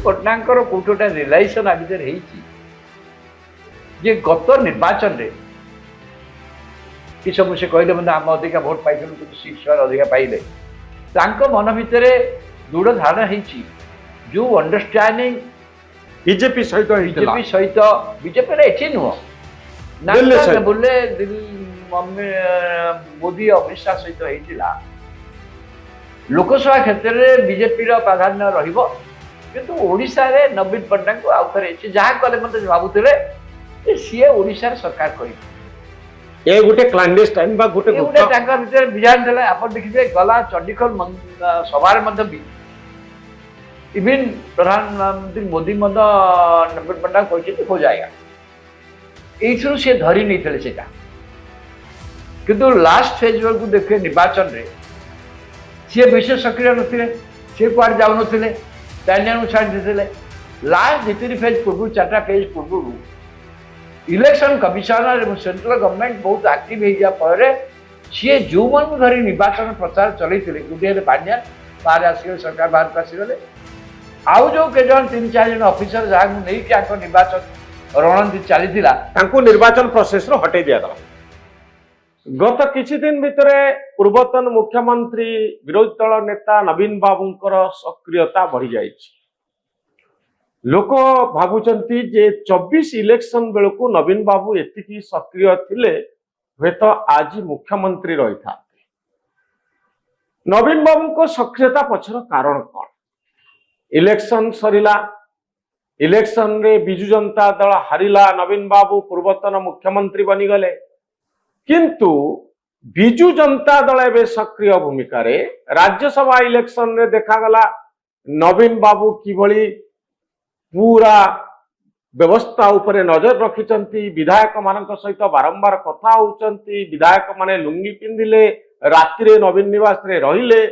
Patnaik coat गोटे रिलाइजेसन आविधर जे गत निर्वाचन रे कि सब से कहले मतलब आम अधिका भोट पाई सीट अधिका पाइले मन भितर दृढ़ धारणा होती जो अंडरस्टैंडिंग बीजेपी सहित बीजेपी एठी नुह बोले मोदी अमित शाह सहित होता लोकसभा क्षेत्र में बीजेपी प्राधान्य रहिबो किंतु ओडिशा रे नवीन पट्टनायक को आउ थरे जहाँ कले मते भाबुतले सी ओडिशा सरकार करी ए गोटे क्लैंडस्टाइन बा गोटे तांका भितर बिजान देला आपण देखिबे गला चंडीगढ़ सभार मध्ये भी इवन प्रधानमंत्री मोदी मध्य नवीन पट्टनायक कहते हो जाएगा यू सी धरी नहीं थे सेटा किंतु लास्ट फेज को देखे निर्वाचन रे सी विशेष सक्रिय नथिले सी कुआड जाउ नथिले तान्यानु छाड़ देथिले लास्ट द्वितीय फेज पूर्व चारटा फेज पूर्व इलेक्शन कमिशनर और सेंट्रल गवर्नमेंट बहुत एक्टिव हो जा पर सी जो मन धरी निर्वाचन प्रचार चलते गोटे पांड्या बाहर आसगले सरकार बाहर को आसगले आउ जो के जन 3-4 जन ऑफिसर जहाँ नहीं निर्वाचन रणनीति चली निर्वाचन प्रोसेस रो हटे दिया गत किछि दिन भितर पूर्वतन मुख्यमंत्री विरोधी दल नेता नवीन बाबूंकर सक्रियता बढ़ी जाइछि लोक भावुचंती जे 24 इलेक्शन बेलू नवीन बाबू एतिकी सक्रिय थिले हे तो आज मुख्यमंत्री रही था नवीन बाबू को सक्रियता पछर कारण कौन इलेक्शन सरिला इलेक्शन रे बिजु जनता दल हारिला नवीन बाबू पूर्वतन मुख्यमंत्री बनीगले किंतु बिजु जनता दल एवं सक्रिय भूमिका रे राज्यसभा इलेक्शन रे देखागला नवीन बाबू किभली पूरा व्यवस्था उपरे नजर रखिचंती विधायक मानक सहित बारंबार कथा होचंती विधायक माने लुंगी पिंधिले रात्रि नवीन निवास रे रहिले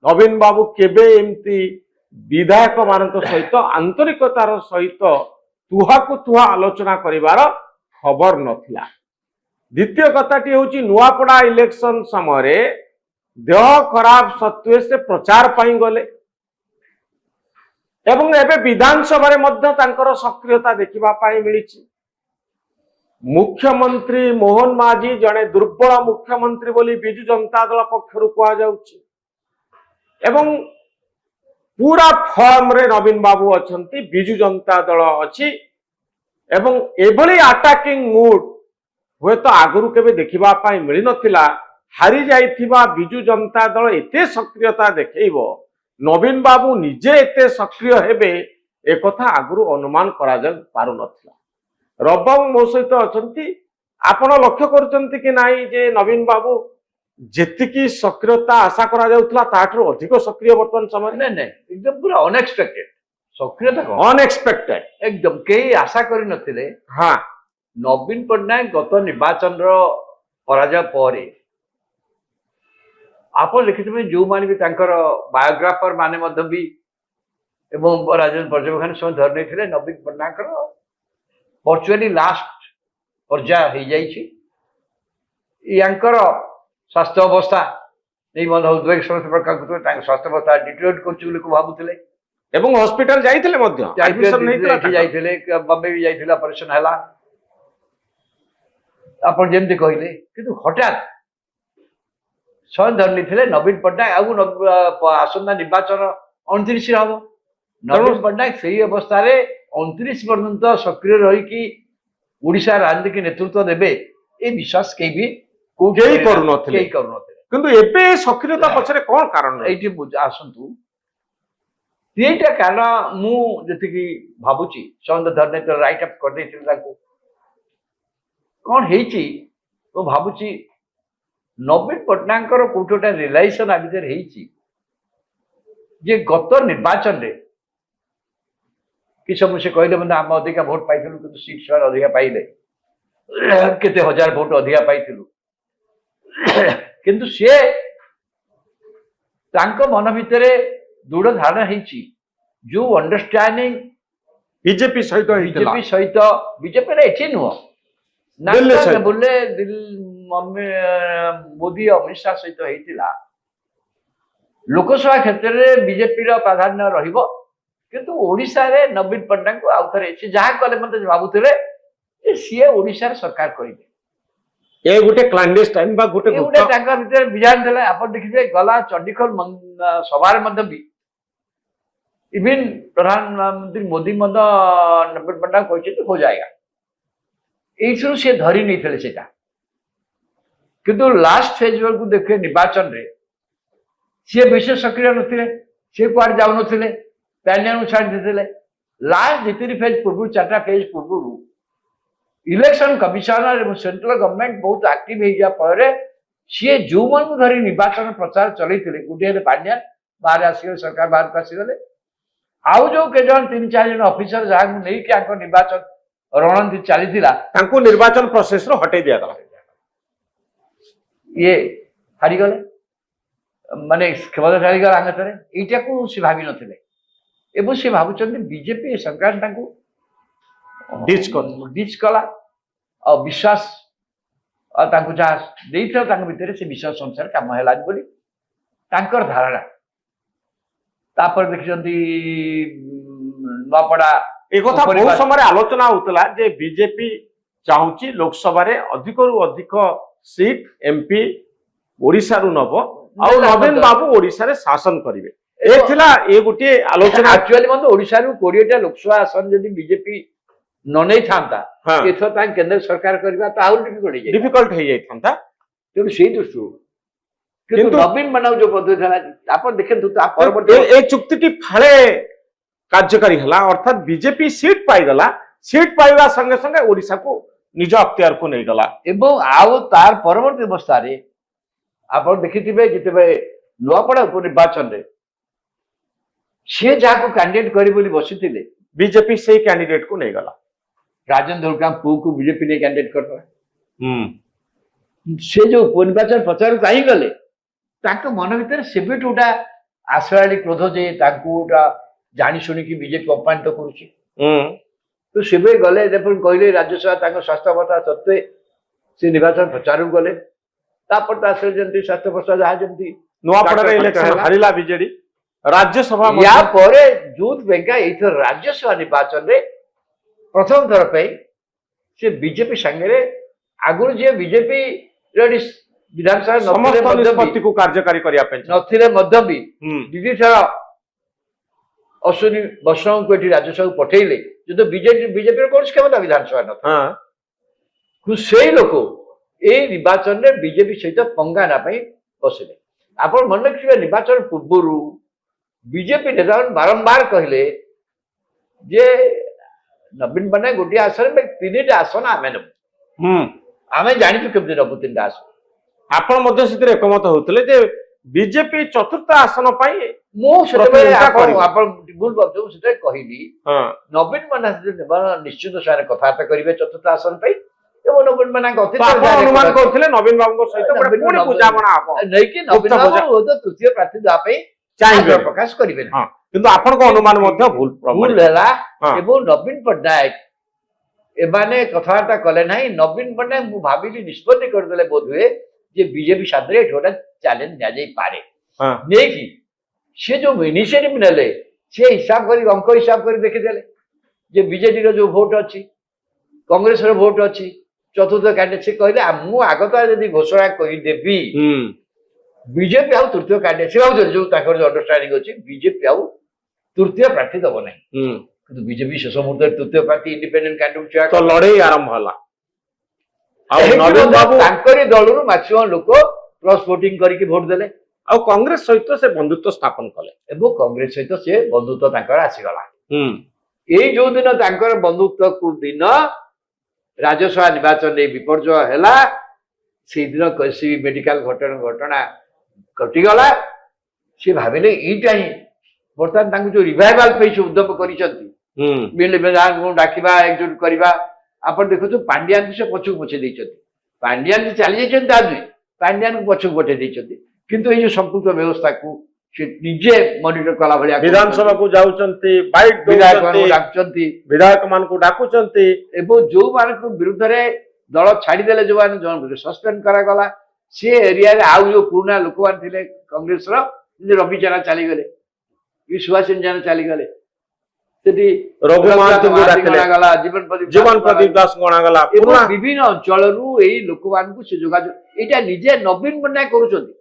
नवीन बाबू केबे एमती विधायक मानक सहित आंतरिकतार सहित तुहाकु तुहा आलोचना करिवार खबर नथिला द्वितीय कथाटी होची नुआपड़ा इलेक्शन समय देह खराब सत्वे से प्रचार पाई गले एवं एबे विधानसभा रे मध्य तांकर सक्रियता देखिबा पाई मिलिछि मुख्यमंत्री मोहन माझी जने दुर्बल मुख्यमंत्री बोली बिजु जनता दल पक्षरु कहा जाउछि एवं पूरा फॉर्म रे नवीन बाबू अछंती बिजु जनता दल अछि एवं एभली अटैकिंग मूड हुए तो आगुरु केबे देखिबा पाई मिलि नथिला हारि जाइथिबा बिजु जनता दल एते सक्रियता देखैबो नवीन बाबू निजे एते सक्रिय हेबे एक कथा आगुरु अनुमान करा जा पारु नथिला रबंग मो सहित अछंती आपण लक्ष्य करचंती कि नाही जे नवीन बाबू जेतिकी सक्रियता आशा करा जाउतला ताठरो अधिक सक्रिय वर्तमान समय नहीं नहीं एकदम पूरा अनएक्सपेक्टेड सक्रियता को अनएक्सपेक्टेड एकदम कई आशा करि नथिले हां नवीन पट्टनायक गत निर्वाचन पराजय पर आप लिखिथे जो माने भी बायोग्राफर माने भी एवं राजन पर्यवेक्षण सब धरने थे नवीन पट्टनायक वर्चुअली लास्ट पर्याय हो जाइए स्वास्थ्य अवस्था नहीं मन उद्वेग समस्त प्रकार स्वास्थ्य अवस्था डिटेरियोरेट कर भावुले एवं हॉस्पिटल जाइथिले मध्य एडमिशन नहीं जाइथिले बम्बे भी जाइथिले ऑपरेशन हला आपण जेमती कहले किंतु हठात स्वयं धरनी थे नवीन पट्टनायक आसंता निर्वाचन 29 हम नवीन पट्टनायक से अवस्था 29 पर्यंत सक्रिय रही ओडिशा राजनीति की नेतृत्व देवे ये विश्वास कई भी किंतु सक्रियता पछरे कौन कारण ये आसतु यहीटा कारण मुझे भावुची स्वयं धरने राइट अप कर कौन है तो भावुची नवीन पट्टनायक कोट गोटे रिलाइजेसन आविधर जे गत निर्वाचन रे कि सब से कहले मतलब आम अधिका भोट पाई सीट अधिका पाइले केते हजार भोट अधिका पाई किंतु सी मन भितर दृढ़ धारणा होती जो अंडरस्टैंडिंग बीजेपी सहित बीजेपी एठी नुह बोले मोदी अमित शाह सहित होता लोकसभा क्षेत्र में बीजेपी प्राधान्य रहिबो କିନ୍ତୁ ଓଡ଼ିଶାରେ ନବୀନ ପଟ୍ଟନାୟକଙ୍କୁ ଆଉ ଥରେ ସେ ଯାହା କଲେ ମତେ ଭାବୁଥିଲେ ଯେ ସିଏ ଓଡ଼ିଶାର ସରକାର କରିବେ। ଏ ଗୋଟେ କ୍ଲାଣ୍ଡେଷ୍ଟାଇନ୍ ବା ଗୋଟେ ଏ ଗୋଟେ ତାଙ୍କ ଭିତରେ ବିଜାନ ଥିଲା। ଆପଣ ଦେଖିବେ ଗଲା ଚଣ୍ଡିଖୋଲ ସଭାରେ ମଧ୍ୟ ବି ଇଭିନ୍ ପ୍ରଧାନମନ୍ତ୍ରୀ ମୋଦି ମଧ୍ୟ ନବୀନ ପଟ୍ଟନାୟକ କହିଛନ୍ତି ହୋ ଯାଏଗା। ଏଇଥିରୁ ସିଏ ଧରି ନେଇଥିଲେ ସେଇଟା। କିନ୍ତୁ ଲାଷ୍ଟ ଫେଜ୍ ବେଳକୁ ଦେଖିବେ ନିର୍ବାଚନରେ ସିଏ ବିଶେଷ ସକ୍ରିୟ ନଥିଲେ, ସିଏ କୁଆଡ଼େ ଯାଉନଥିଲେ, ପ୍ୟାନେଲକୁ ଛାଡ଼ି ଦେଇଥିଲେ। ଲାଷ୍ଟ 2-3 ଫେଜ୍ ପୂର୍ବରୁ 4ଟା ଫେଜ୍ ପୂର୍ବରୁ ଇଲେକ୍ସନ କମିଶନର ଏବଂ ସେଣ୍ଟ୍ରାଲ ଗଭର୍ଣ୍ଣମେଣ୍ଟ ବହୁତ ଆକ୍ଟିଭ ହେଇଯିବା ଫଳରେ ସିଏ ଯେଉଁମାନଙ୍କୁ ଧରି ନିର୍ବାଚନ ପ୍ରଚାର ଚଲେଇଥିଲେ, ଗୋଟିଏ ହେଲେ ପାଣ୍ଡିଆନ ବାହାରେ ଆସିଗଲେ, ସରକାର ବାହାରକୁ ଆସିଗଲେ। ଆଉ ଯୋଉ କେତେଜଣ 3-4 ଜଣ ଅଫିସର ଯାହାକୁ ନେଇକି ତାଙ୍କ ନିର୍ବାଚନ ରଣନୀତି ଚାଲିଥିଲା ତାଙ୍କୁ ନିର୍ବାଚନ ପ୍ରୋସେସରୁ ହଟେଇ ଦିଆଗଲା। ଇଏ ହାରିଗଲେ, ମାନେ କ୍ଷମତାଶାଳୀ ଆଙ୍ଗତରେ। ଏଇଟାକୁ ସେ ଭାବିନଥିଲେ ଏବଂ ସେ ଭାବୁଛନ୍ତି ବିଜେପି ସରକାର ତାଙ୍କୁ ଡିଚ୍ କଲା ଆଉ ବିଶ୍ୱାସ ଆଉ ତାଙ୍କୁ ଯାହା ଦେଇଥିଲା ତାଙ୍କ ଭିତରେ ସେ ବିଶ୍ୱାସ ଅନୁସାରେ କାମ ହେଲାନି ବୋଲି ତାଙ୍କର ଧାରଣା। ତାପରେ ଦେଖିଛନ୍ତି ନୂଆପଡ଼ା ଏ କଥା ବହୁତ ସମୟରେ ଆଲୋଚନା ହଉଥିଲା ଯେ ବିଜେପି ଚାହୁଁଛି ଲୋକସଭାରେ ଅଧିକରୁ ଅଧିକ ସିଟ୍ ଏମ୍ପି ଓଡ଼ିଶାରୁ ନବ ଆଉ ନବୀନ ବାବୁ ଓଡ଼ିଶାରେ ଶାସନ କରିବେ। ଏ ଥିଲା ଏ ଗୋଟିଏ ଆଲୋଚନା। ଆକ୍ଚୁଆଲି ମଧ୍ୟ ଓଡ଼ିଶାରୁ 20ଟା ଲୋକସଭା ଆସନ ଯଦି ବିଜେପି ନ ନେଇଥାନ୍ତା ଏଥର ତାଙ୍କ କେନ୍ଦ୍ର ସରକାର କରିବା ତ ଆହୁରି ଡିଫିକଲ୍ଟ ହେଇଯାଇଥାନ୍ତା। ତେଣୁ ସେଇ ଦୃଷ୍ଟିରୁ କିନ୍ତୁ ନବୀନ ମାନଙ୍କ ଯୋଉ ପଦ୍ଧତି ଥିଲା ଆପଣ ଦେଖନ୍ତୁ ତା ପରବର୍ତ୍ତୀ ଏ ଚୁକ୍ତିଟି ଫାଳେ କାର୍ଯ୍ୟକାରୀ ହେଲା, ଅର୍ଥାତ୍ ବିଜେପି ସିଟ୍ ପାଇଗଲା। ସିଟ୍ ପାଇବା ସଙ୍ଗେ ସଙ୍ଗେ ଓଡ଼ିଶାକୁ ନିଜ ଅକ୍ତିଆରକୁ ନେଇଗଲା। ଏବଂ ଆଉ ତାର ପରବର୍ତ୍ତୀ ଅବସ୍ଥାରେ ଆପଣ ଦେଖିଥିବେ ଯେତେବେଳେ ନୂଆପଡ଼ା ଉପନିର୍ବାଚନରେ ସିଏ ଯାହାକୁ କ୍ୟାଣ୍ଡିଡେଟ୍ କରିବେ ବୋଲି ବସିଥିଲେ ବିଜେପି ସେଇ କ୍ୟାଣ୍ଡିଡେଟକୁ ନେଇଗଲା। ରାଜେନ୍ଦ୍ର ଧୁରକାଙ୍କ ପୁଅକୁ ବିଜେପି ନେଇ କ୍ୟାଣ୍ଡିଡେଟ୍ କରିଦେଲା। ସେ ଯୋଉ ଉପନିର୍ବାଚନ ପ୍ରଚାର କାହିଁ ଗଲେ ତାଙ୍କ ମନ ଭିତରେ ସେବେଠୁ ଗୋଟା ଆଶ୍ରୟୀ କ୍ରୋଧ ଯେ ତାଙ୍କୁ ଗୋଟା ଜାଣି ଶୁଣିକି ବିଜେପି ଅପମାନିତ କରୁଛି। ତ ସେବେ ଗଲେ ଯେପରି କହିଲେ ରାଜ୍ୟସଭା ତାଙ୍କ ସ୍ୱାସ୍ଥ୍ୟାବସ୍ଥା ସତ୍ତ୍ୱେ ସେ ନିର୍ବାଚନ ପ୍ରଚାରକୁ ଗଲେ। ତାପରେ ତା ସହିତ ଯେମିତି ସ୍ୱାସ୍ଥ୍ୟ ପ୍ରଚାର ଯାହା ଯେମିତି ନୂଆପଡ଼ାରେ ଇଲେକ୍ସନ ହାରିଲା ବିଜେଡି ରାଜ୍ୟସଭା। ୟା ପରେ ଯୋଉଥ ବେଙ୍କା ଏଇଥର ରାଜ୍ୟସଭା ନିର୍ବାଚନରେ ପ୍ରଥମ ଥର ପାଇଁ ସେ ବିଜେପି ସାଙ୍ଗରେ ଆଗରୁ ଯିଏ ବିଜେପି ବିଧାନସଭା ନିଷ୍ପତ୍ତିକୁ କାର୍ଯ୍ୟକାରୀ କରିବା ପାଇଁ ନଥିଲେ ମଧ୍ୟ ବି ଦିଦି ଥର ଅଶ୍ୱିନୀ ବୈଷ୍ଣବଙ୍କୁ ଏଠି ରାଜ୍ୟସଭାକୁ ପଠେଇଲେ ଯଦି ବିଜେପିର କୌଣସି କ୍ଷମତା ବିଧାନସଭା ନଥିଲା। ସେଇ ଲୋକ ଏଇ ନିର୍ବାଚନରେ ବିଜେପି ସହିତ ପଙ୍ଗା ନେବା ପାଇଁ ବସିଲେ। ଆପଣ ମନେ ରଖିବେ ନିର୍ବାଚନ ପୂର୍ବରୁ ବିଜେପି ନେତାମାନେ ବାରମ୍ବାର କହିଲେ ଯେ ନବୀନ ପଟ୍ଟନାୟକ ଗୋଟିଏ ଆସନ 3ଟା ଆସନ ଆମେ ନେବୁ, ଆମେ ଜାଣିଛୁ କେମିତି ନେବୁ 3ଟା ଆସନ। ଆପଣ ମଧ୍ୟ ସେଥିରେ ଏକମତ ହଉଥିଲେ ଯେ ବିଜେପି 4ର୍ଥ ଆସନ ପାଇଁ ମୁଁ ସେତେବେଳେ ଆପଣ ଭୁଲ ଭାବୁଛୁ ସେତେବେଳେ କହିଲି ନବୀନ ପଟ୍ଟନାୟକ ନିଶ୍ଚିତ ସେମାନେ କଥାବାର୍ତ୍ତା କରିବେ 4ର୍ଥ ଆସନ ପାଇଁ ଏବଂ ନବୀନ ପଟ୍ଟନାୟକ ଅନୁମାନ କରୁଥିଲେ ନବୀନ ବାବୁଙ୍କ ସହିତ ନେଇକି ନବୀନ ବାବୁ ତୃତୀୟ ପ୍ରାର୍ଥୀ ଦେବା ପାଇଁ ଚାହିଁବେ ପ୍ରକାଶ କରିବେ। କିନ୍ତୁ ଆପଣଙ୍କ ଅନୁମାନ ମଧ୍ୟ ଭୁଲ ହେଲା ଏବଂ ନବୀନ ପଟ୍ଟନାୟକ ଏମାନେ କଥାବାର୍ତ୍ତା କଲେ ନାହିଁ। ନବୀନ ପଟ୍ଟନାୟକ ମୁଁ ଭାବିଲି ନିଷ୍ପତ୍ତି କରିଦେଲେ ବୋଧହୁଏ ଯେ ବିଜେପି ସାଥିରେ ଏଠି ଗୋଟେ ଚ୍ୟାଲେଞ୍ଜ ନିଆଯାଇପାରେ ନେଇକି ସେ ଯୋଉ ଇନିସିଏଟିଭ ନେଲେ ସେ ହିସାବ କରି ଅଙ୍କ ହିସାବ କରି ଦେଖିଦେଲେ ଯେ ବିଜେଡିର ଯୋଉ ଭୋଟ ଅଛି କଂଗ୍ରେସର ଭୋଟ ଅଛି 4ର୍ଥ କ୍ୟାଣ୍ଡିଡେଟ୍ ସେ କହିଲେ ମୁଁ ଆଗତୁରା ଯଦି ଘୋଷଣା କରିଦେବି ବିଜେପି ଆଉ 3ୟ କ୍ୟାଣ୍ଡିଡେଟ୍ ସେ ଭାବୁଛନ୍ତି ଯୋଉ ତାଙ୍କର ଯୋଉ ଅଣ୍ଡରଷ୍ଟାଣ୍ଡିଂ ଅଛି ବିଜେପି ଆଉ 3ୟ ପ୍ରାର୍ଥୀ ଦବ ନାହିଁ। କିନ୍ତୁ ବିଜେପି ଶେଷ ମୁହୂର୍ତ୍ତରେ 3ୟ ପ୍ରାର୍ଥୀ ଇଣ୍ଡିପେଣ୍ଡେଣ୍ଟ କ୍ୟାଣ୍ଡିଡେଟ୍ ଲଢେଇ ଆରମ୍ଭ ହେଲା। ତାଙ୍କରି ଦଳରୁ ମାକ୍ସିମମ୍ ଲୋକ ପ୍ଲସ୍ ଭୋଟିଂ କରିକି ଭୋଟ ଦେଲେ ଆଉ କଂଗ୍ରେସ ସହିତ ସେ ବନ୍ଧୁତ୍ୱ ସ୍ଥାପନ କଲେ ଏବଂ କଂଗ୍ରେସ ସହିତ ସେ ବନ୍ଧୁତ୍ୱ ତାଙ୍କର ଆସିଗଲା। ଏଇ ଯୋଉ ଦିନ ତାଙ୍କର ବନ୍ଧୁତ୍ୱକୁ ଦିନ ରାଜ୍ୟସଭା ନିର୍ବାଚନରେ ବିପର୍ଯ୍ୟୟ ହେଲା ସେଇଦିନ ମେଡିକାଲ ଘଟଣା ଘଟିଗଲା। ସେ ଭାବିଲେ ଏଇଟା ହିଁ ବର୍ତ୍ତମାନ ତାଙ୍କୁ ଯୋଉ ରିଭାଇଭାଲ ପାଇଁ ସେ ଉଦ୍ୟମ କରିଛନ୍ତି ଡାକିବା ଏକଜୁଟ କରିବା। ଆପଣ ଦେଖନ୍ତୁ ପାଣ୍ଡିଆନକୁ ସେ ପଛକୁ ପଛେଇ ଦେଇଛନ୍ତି। ପାଣ୍ଡିଆନ ଚାଲି ଯାଇଛନ୍ତି ତା ନୁହେଁ, ପାଣ୍ଡିଆନକୁ ପଛକୁ ପଠେଇ ଦେଇଛନ୍ତି। କିନ୍ତୁ ଏଇ ଯୋଉ ସମ୍ପୃକ୍ତ ବ୍ୟବସ୍ଥାକୁ ସେ ନିଜେ ମନିଟର କଲା ଭଳିଆ ବିଧାନସଭାକୁ ଯାଉଛନ୍ତି, ଡାକୁଛନ୍ତି, ବିଧାୟକ ମାନଙ୍କୁ ଡାକୁଛନ୍ତି ଏବଂ ଯୋଉମାନଙ୍କ ବିରୁଦ୍ଧରେ ଦଳ ଛାଡିଦେଲେ ଯୋଉମାନେ ସସ୍ପେଣ୍ଡ କରାଗଲା ସେ ଏରିଆରେ ଆଉ ଯୋଉ ପୁରୁଣା ଲୋକମାନେ ଥିଲେ କଂଗ୍ରେସର ରବି ଜେନା ଚାଲିଗଲେ, ସୁଭାଷ ଜେନା ଚାଲିଗଲେ, ସେଠି ରଘୁ ମହାନ୍ତିଙ୍କୁ ଡାକିଲେ, ଗଣାଗଲା, ଜୀବନ ପ୍ରଦୀପ ଦାସ ଗଣାଗଲା, ଏବଂ ପୁରୁଣା ବିଭିନ୍ନ ଅଞ୍ଚଳରୁ ଏଇ ଲୋକମାନଙ୍କୁ ସେ ଯୋଗାଯୋଗ ଏଇଟା ନିଜେ ନବୀନ ପଟ୍ଟନାୟକ କରୁଛନ୍ତି।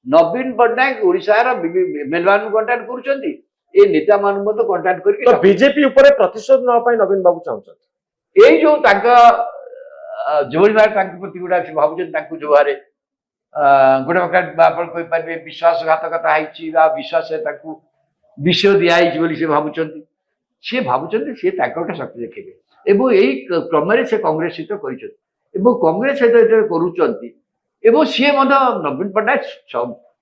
ନବୀନ ପଟ୍ଟନାୟକ ଓଡିଶାର ଏମଏଲଏ ମାନଙ୍କୁ କଣ୍ଟାକ୍ଟ କରୁଛନ୍ତି, ଏ ନେତା ମାନଙ୍କୁ ମଧ୍ୟ କଣ୍ଟାକ୍ଟ କରିକି ତ ବିଜେପି ଉପରେ ପ୍ରତିଶୋଧ ନେବା ପାଇଁ ନବୀନ ବାବୁ ଚାହୁଁଛନ୍ତି। ଏଇ ଯୋଉ ତାଙ୍କ ଯୋଉଭଳି ଭାବେ ତାଙ୍କ ପ୍ରତି ଗୁଡା ସେ ଭାବୁଛନ୍ତି, ତାଙ୍କୁ ଯୋଉ ଭାବରେ ଗୋଟେ ପ୍ରକାର ଆପଣ କହିପାରିବେ ବିଶ୍ୱାସଘାତକତା ହେଇଛି ବା ବିଶ୍ୱାସରେ ତାଙ୍କୁ ବିଷ ଦିଆହେଇଛି ବୋଲି ସେ ଭାବୁଛନ୍ତି। ସିଏ ଭାବୁଛନ୍ତି ସିଏ ତାଙ୍କ ଗୋଟେ ଶକ୍ତି ଦେଖେଇବେ ଏବଂ ଏଇ କ୍ରମରେ ସେ କଂଗ୍ରେସ ସହିତ କରିଛନ୍ତି ଏବଂ କଂଗ୍ରେସ ସହିତ ଯେତେବେଳେ କରୁଛନ୍ତି ଏବଂ ସିଏ ମଧ୍ୟ ନବୀନ ପଟ୍ଟନାୟକ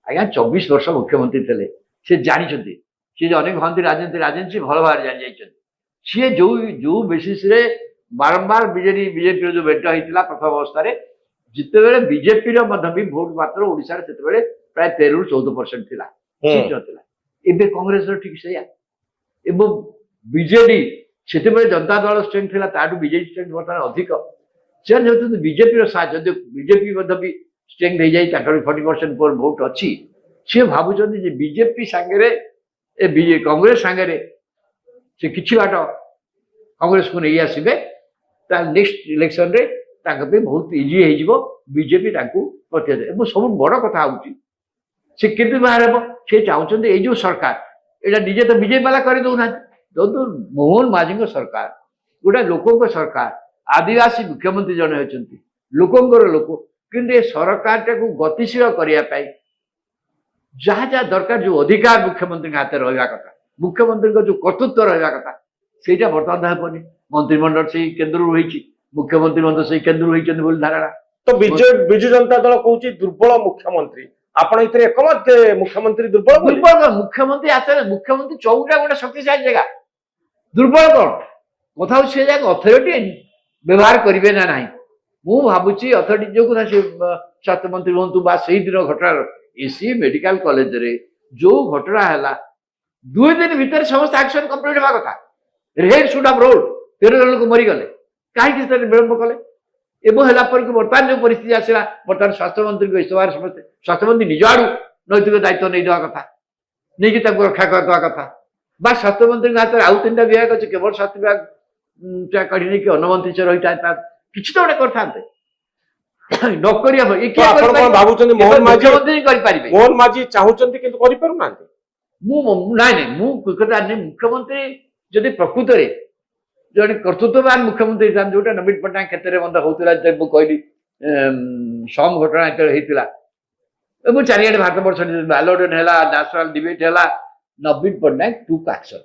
ଆଜ୍ଞା 24 ବର୍ଷ ମୁଖ୍ୟମନ୍ତ୍ରୀ ଥିଲେ, ସେ ଜାଣିଛନ୍ତି। ସିଏ ଅନେକ ଭାବନ୍ତି ରାଜନୀତି ସେ ଭଲ ଭାବରେ ଜାଣି ଯାଇଛନ୍ତି। ସିଏ ଯୋଉ ବେସିସରେ ବାରମ୍ବାର ବିଜେପିର ଯୋଉ ଭେଟ ହେଇଥିଲା ପ୍ରଥମ ଅବସ୍ଥାରେ, ଯେତେବେଳେ ବିଜେପିର ମଧ୍ୟ ବି ଭୋଟ ମାତ୍ର ଓଡିଶାରେ ସେତେବେଳେ ପ୍ରାୟ 13ରୁ 14% ଥିଲା, ସିଟ୍ ନଥିଲା। ଏବେ କଂଗ୍ରେସର ଠିକ ସେଇଆ ଏବଂ ବିଜେଡି ସେତେବେଳେ ଜନତା ଦଳ ଷ୍ଟ୍ରେଙ୍ଗ ଥିଲା, ତାଠୁ ବିଜେଡି ଷ୍ଟ୍ରେଙ୍ଗ ବର୍ତ୍ତମାନ ଅଧିକ। ସେମାନେ ଚାହୁଁଛନ୍ତି ବିଜେପିର ସାହାଯ୍ୟ, ଯଦି ବିଜେପି ମଧ୍ୟ ବି ଷ୍ଟ୍ରେଙ୍ଗ ହେଇଯାଇ ତାଙ୍କର 40% ଭୋଟ ଅଛି, ସିଏ ଭାବୁଛନ୍ତି ଯେ ବିଜେପି ସାଙ୍ଗରେ କଂଗ୍ରେସ ସାଙ୍ଗରେ ସେ କିଛି ବାଟ କଂଗ୍ରେସକୁ ନେଇ ଆସିବେ, ତାହେଲେ ନେକ୍ସଟ ଇଲେକ୍ସନରେ ତାଙ୍କ ପାଇଁ ବହୁତ ଇଜି ହେଇଯିବ ବିଜେପି ତାଙ୍କୁ ପ୍ରତିହତ। ଏବଂ ସବୁଠୁ ବଡ କଥା ହଉଛି ସେ କେମିତି ବାହାର ହେବ, ସେ ଚାହୁଁଛନ୍ତି ଏଇ ଯୋଉ ସରକାର ଏଇଟା ନିଜେ ତ ବିଜେପି ବାଲା କରିଦଉନାହାନ୍ତି। ଯେହେତୁ ମୋହନ ମାଝୀଙ୍କ ସରକାର ଗୋଟେ ଲୋକଙ୍କ ସରକାର, ଆଦିବାସୀ ମୁଖ୍ୟମନ୍ତ୍ରୀ ଜଣେ ଅଛନ୍ତି, ଲୋକଙ୍କର ଲୋକ, କିନ୍ତୁ ଏ ସରକାରଟାକୁ ଗତିଶୀଳ କରିବା ପାଇଁ ଯାହା ଯାହା ଦରକାର, ଯୋଉ ଅଧିକାର ମୁଖ୍ୟମନ୍ତ୍ରୀଙ୍କ ହାତରେ ରହିବା କଥା, ମୁଖ୍ୟମନ୍ତ୍ରୀଙ୍କ ଯୋଉ କର୍ତ୍ତୃତ୍ୱ ରହିବା କଥା, ସେଇଟା ବର୍ତ୍ତମାନ ହେବନି। ମନ୍ତ୍ରିମଣ୍ଡଳ ସେଇ କେନ୍ଦ୍ରରୁ ହେଇଛି, ମୁଖ୍ୟମନ୍ତ୍ରୀ ମଧ୍ୟ ସେଇ କେନ୍ଦ୍ରରୁ ହେଇଛନ୍ତି ବୋଲି ଧାରଣା। ତ ବିଜୁ ଜନତା ଦଳ କହୁଛି ଦୁର୍ବଳ ମୁଖ୍ୟମନ୍ତ୍ରୀ, ଆପଣ ଏଥିରେ ଏକମତ? ମୁଖ୍ୟମନ୍ତ୍ରୀ ଦୁର୍ବଳ ମୁଖ୍ୟମନ୍ତ୍ରୀ ହାତରେ, ମୁଖ୍ୟମନ୍ତ୍ରୀ ଚଉଟା ଗୋଟେ ଶକ୍ତିଶାଳୀ ଜାଗା, ଦୁର୍ବଳ କଣ କଥା ହଉଛି, ସେ ଜାଗା ଅଥରିଟି ବ୍ୟବହାର କରିବେ ନା ନାହିଁ। ମୁଁ ଭାବୁଛି ଅଥରିଟି ଯୋଉ କଥା, ସେ ସ୍ୱାସ୍ଥ୍ୟମନ୍ତ୍ରୀ ହୁଅନ୍ତୁ ବା ସେଇଦିନ ଘଟଣା ଏସି ମେଡିକାଲ କଲେଜରେ ଯୋଉ ଘଟଣା ହେଲା, 2 ଦିନ ଭିତରେ ସମସ୍ତେ ଆକ୍ସନ କମ୍ପ୍ଲିଟ ହେବା କଥା। ରେଡ୍ ସୁଟ୍ ଅଫ୍ ରୋଡ୍, 13 ଜଣ ଲୋକ ମରିଗଲେ, କାହିଁକି ସେଠାରେ ବିଳମ୍ବ କଲେ? ଏବଂ ହେଲା ପରେ ବର୍ତ୍ତମାନ ଯୋଉ ପରିସ୍ଥିତି ଆସିଲା, ବର୍ତ୍ତମାନ ସ୍ୱାସ୍ଥ୍ୟମନ୍ତ୍ରୀଙ୍କ ଇସ୍ତଫାରେ ସମସ୍ତେ, ସ୍ୱାସ୍ଥ୍ୟମନ୍ତ୍ରୀ ନିଜ ଆଡୁ ନୈତିକ ଦାୟିତ୍ୱ ନେଇଦେବା କଥା, ନେଇକି ତାଙ୍କୁ ରକ୍ଷା କରିଦେବା କଥା। ବା ସ୍ୱାସ୍ଥ୍ୟମନ୍ତ୍ରୀଙ୍କ ହାତରେ ଆଉ 3ଟା ବିଭାଗ ଅଛି, କେବଳ ସ୍ୱାସ୍ଥ୍ୟ ବିଭାଗ କାଢି ନେଇକି ଅନ୍ନମନ୍ତ୍ରୀ ସେ ରହିଥାନ୍ତା, କିଛି ତ ଗୋଟେ କରିଥାନ୍ତେ। ନକରି ଭାବୁଛନ୍ତି ମୁଖ୍ୟମନ୍ତ୍ରୀ କରିପାରିବେ? ମୋହନ ମାଝୀ ଚାହୁଁଛନ୍ତି କିନ୍ତୁ କରିପାରୁନାହାନ୍ତି। ନାଇଁ ମୁଁ କଥା ନାହିଁ, ମୁଖ୍ୟମନ୍ତ୍ରୀ ଯଦି ପ୍ରକୃତରେ ଜଣେ କର୍ତ୍ତୃତ୍ୱବାନ ମୁଖ୍ୟମନ୍ତ୍ରୀ ହେଇଥାନ୍ତି, ଯୋଉଟା ନବୀନ ପଟ୍ଟନାୟକ କ୍ଷେତ୍ରରେ ମଧ୍ୟ ହଉଥିଲା, ମୁଁ କହିଲି ସମ ଘଟଣା ଯେତେବେଳେ ହେଇଥିଲା ଏବଂ ଚାରିଆଡେ ଭାରତ ବର୍ଷରେ ବାଲୋଡନ ହେଲା, ନ୍ୟାସନାଲ ଡିବେଟ ହେଲା, ନବୀନ ପଟ୍ଟନାୟକ ଟୁକ୍ ଆକ୍ସନ,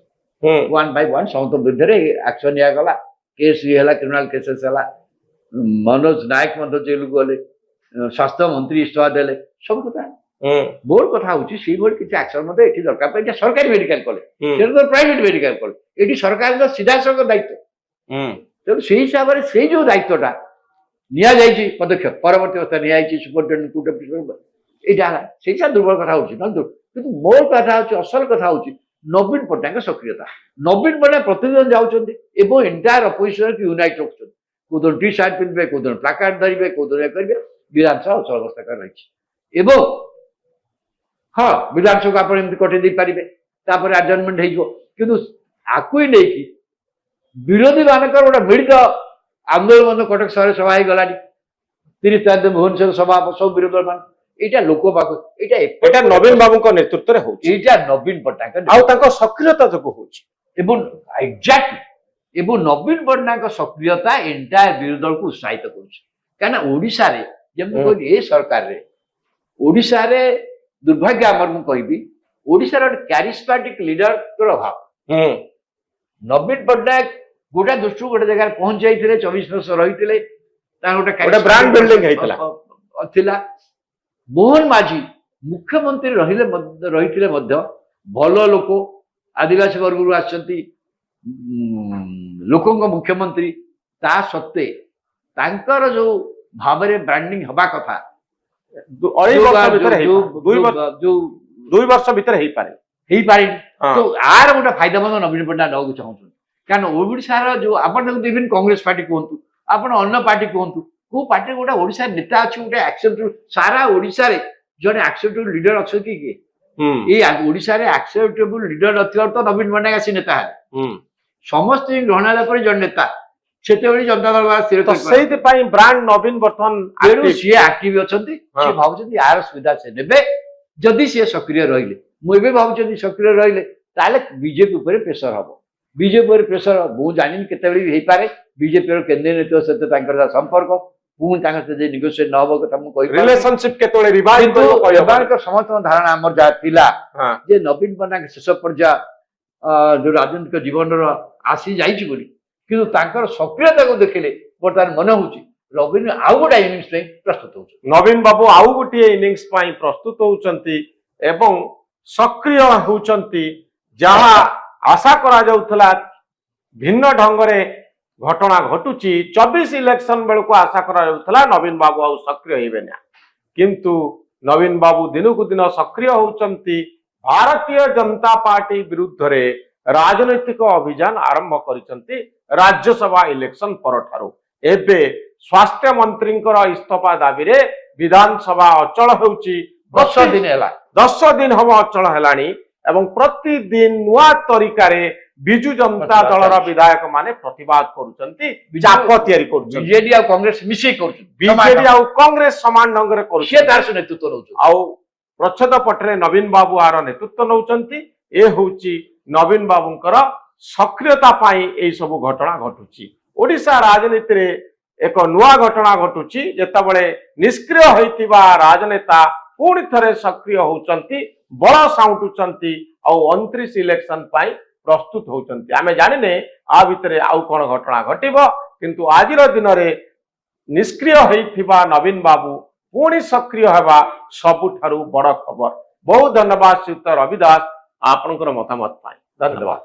1 by 1 ସମସ୍ତ ବିରୁଦ୍ଧରେ ଆକ୍ସନ ନିଆଗଲା, କେସ୍ ହେଲା, କ୍ରିମିନାଲ କେସେସ୍ ହେଲା, ମନୋଜ ନାୟକ ମଧ୍ୟ ଜେଲକୁ ଗଲେ, ସ୍ୱାସ୍ଥ୍ୟମନ୍ତ୍ରୀ ଇସ୍ତଫା ଦେଲେ, ସବୁ କଥା। ମୋର କଥା ହଉଛି ସେଇଭଳି କିଛି ଆକ୍ସନ ମଧ୍ୟ ଏଠି ଦରକାର। ଏଇଟା ସରକାରୀ ମେଡିକାଲ କଲେଜ, ସେଟା ତ ପ୍ରାଇଭେଟ ମେଡିକାଲ କଲେଜ, ଏଠି ସରକାରଙ୍କ ସିଧାସଳଖ ଦାୟିତ୍ୱ। ତେଣୁ ସେଇ ହିସାବରେ ସେଇ ଯୋଉ ଦାୟିତ୍ୱଟା ନିଆଯାଇଛି ପଦକ୍ଷେପ, ପରବର୍ତ୍ତୀ ଅବସ୍ଥା ନିଆଯାଇଛି ସୁପରିଟେଣ୍ଡେଣ୍ଟ, ଏଇଟା ହେଲା ସେଇଟା ଦୁର୍ବଳ କଥା ହଉଛି। କିନ୍ତୁ ମୋର କଥା ହଉଛି, ଅସଲ କଥା ହଉଛି ନବୀନ ପଟ୍ଟନାୟକ ସକ୍ରିୟତା। ନବୀନ ପଟ୍ଟନାୟକ ପ୍ରତିଦିନ ଯାଉଛନ୍ତି ଏବଂ ଏଣ୍ଟାୟାର ଅପୋଜିସନକୁ ୟୁନାଇଟ୍ ରଖୁଛନ୍ତି। କୋଉଦିନ ଟି ସାର୍ଟ ପିନ୍ଧିବେ, କୋଉଦିନ ପ୍ଲାକାର୍ଡ ଧରିବେ, କୋଉଦିନ କରିବେ, ବିଧାନସଭା ଅଚଳ ଅବସ୍ଥା ରହିଛି। ଏବଂ ହଁ, ବିଧାନସଭାକୁ ଆପଣ ଏମିତି କଟେଇ ଦେଇପାରିବେ, ତାପରେ ଆଡଜର୍ନମେଣ୍ଟ ହେଇଯିବ। କିନ୍ତୁ ଆକୁ ନେଇକି ବିରୋଧୀ ମାନଙ୍କର ଗୋଟେ ମିଳିତ ଆନ୍ଦୋଳନ ମଧ୍ୟ କଟକ ସହରରେ ସଭା ହେଇଗଲାଣି, 30 ତାରିଖ ଭୁବନେଶ୍ୱର ସଭା, ସବୁ ବିରୋଧୀ ଦଳ ମାନେ, ଏଇଟା ଲୋକ ପାଖକୁ, ଏଇଟା ନବୀନ ବାବୁଙ୍କ ନେତୃତ୍ୱରେ ହଉଛି, ଏଇଟା ନବୀନ ପଟ୍ଟନାୟକ ଆଉ ତାଙ୍କ ସକ୍ରିୟତା ଯୋଗୁଁ ହଉଛି। ଏବଂ ଏକ୍ଜାକ୍ଟଲି ଏବଂ ନବୀନ ପଟ୍ଟନାୟକ ସକ୍ରିୟତା ଏଣ୍ଟାୟାର ବିରୋଧୀ ଦଳକୁ ଉତ୍ସାହିତ କରୁଛି। କାହିଁକିନା ଓଡିଶାରେ ଯେମିତି କହିଲି, ଏ ସରକାରରେ ଓଡିଶାରେ ଦୁର୍ଭାଗ୍ୟ ଆମର, ମୁଁ କହିବି ଓଡିଶାର ଗୋଟେ କ୍ୟାରିସ୍ମାଟିକ ଲିଡରର ଅଭାବ। ନବୀନ ପଟ୍ଟନାୟକ ଗୋଟେ ଦୃଷ୍ଟିରୁ ଗୋଟେ ଜାଗାରେ ପହଞ୍ଚି ଯାଇଥିଲେ, 24 ବର୍ଷ ରହିଥିଲେ, ତାର ଗୋଟେ ବ୍ରାଣ୍ଡ ବିଲ୍ଡିଂ ହେଇଥିଲା ଥିଲା। ମୋହନ ମାଝୀ ମୁଖ୍ୟମନ୍ତ୍ରୀ ରହିଥିଲେ ମଧ୍ୟ ଭଲ ଲୋକ, ଆଦିବାସୀ ବର୍ଗରୁ ଆସିଛନ୍ତି, ଲୋକଙ୍କ ମୁଖ୍ୟମନ୍ତ୍ରୀ, ତା ସତ୍ତ୍ୱେ ତାଙ୍କର ଯୋଉ ଭାବରେ ବ୍ରାଣ୍ଡିଂ ହବା କଥା 2 ବର୍ଷ ଭିତରେ ହେଇପାରିନି। ତ ଆର ଗୋଟେ ଫାଇଦା ମଧ୍ୟ ନବୀନ ପଟ୍ଟନାୟକ ନେବାକୁ ଚାହୁଁଛନ୍ତି। କାରଣ ଓଡିଶାର ଯୋଉ ଆପଣ ଦେଖନ୍ତୁ, ଇଭେନ କଂଗ୍ରେସ ପାର୍ଟି କୁହନ୍ତୁ, ଆପଣ ଅନ୍ୟ ପାର୍ଟି କୁହନ୍ତୁ, କୋଉ ପାର୍ଟିରେ ଗୋଟେ ଓଡିଶାର ନେତା ଅଛି, ଗୋଟେ ଆକ୍ସେପ୍ଟେବଲ, ସାରା ଓଡିଶାରେ ଜଣେ ଆକ୍ସେପ୍ଟେବଲ ଲିଡର ଅଛନ୍ତି କି? ଏଇ ଓଡିଶାରେ ଆକ୍ସେପ୍ଟେବଲ ଲିଡର ନଥିବାରୁ ତ ନବୀନ ପଟ୍ଟନାୟକ ଆସି ନେତା ହେଲେ। समस्त ग्रहण होला जन नेता सेतेबेले जनता दल स्थिर तो ସେଇଥିପାଇଁ ବ୍ରାଣ୍ଡ ନବୀନ ବର୍ତ୍ତମାନ तेणु active। सी आक्टिव अच्छी हाँ। सी भावुँ यार सुविधा से ने जदि सी सक्रिय रहिले मुझे भावुँ सक्रिय रहिले बीजेपी उपर प्रेसर हम बीजेपी प्रेसर मुझे जानी के पारे बीजेपी केन्द्रीय नेतृत्व सहित संपर्क पुणी निगोसिएट न हम कथा मुझे रिलेशनशिप केतोले रिवाइव करबो समस्त धारणा आमर जहाँ थिला हां जे नवीन पट्टनायक शेष पर्याय जो राजनीतिक जीवन आसी जाइछि बोली किंतु तांकर सक्रियता को देखिले बर्तमान मन होउछि नवीन आउ गोटे इनिंग्स प्रस्तुत होउछि नवीन बाबू आउ गोटे इनिंग्स पाई प्रस्तुत होउचंती एवं सक्रिय होउचंती जहाँ आशा करा जाउथला भिन्न ढंगरे घटना घटुची 24 इलेक्शन बेल को आशा करा जाउथला नवीन बाबू आउ सक्रिय हेबे ना किंतु नवीन बाबू दिन को दिन सक्रिय होउचंती भारतीय जनता पार्टी विरुद्ध रे राजनैतिक अभियान आरंभ करिसंती राज्यसभा इलेक्शन परठारु एबे स्वास्थ्य मंत्री इस्तीफा दाबी रे विधानसभा अचल होउची 10 दिन हैला 10 दिन हम अचल हेलानी एवं प्रतिदिन नुआ तरीकारे बिजु जनता दलर विधायक माने प्रतिवाद करुचंती चाप तयारी करुचंती बीजेडी और कांग्रेस मिसी करुचंती बीजेडी और कांग्रेस समान ढंग रे करुचंती से तार नेतृत्व नउछ आउ प्रच्छद पटरे नवीन बाबू आर नेतृत्व नउचंती ए होउची नवीन बाबूंकर सक्रियता पाई एई सब घटना घटुची ओडिशा राजनीति रे एक नुआ घटना घटुची जेतबळे निष्क्रिय होइतिबा राजनेता पुणी थरे सक्रिय होउचंती बळ साउंटुचंती आ 29 इलेक्शन पाई प्रस्तुत होउचंती आमे जानिने आ भितरे आउ कोन घटना घटिबो किंतु आजिर दिन रे निष्क्रिय होइतिबा नवीन बाबू पुणी सक्रिय हेबा सबुठारु बड़ खबर बहुत धन्यवाद श्रीयुक्त रवि दास आपनकर मतामत पाई धन्यवाद।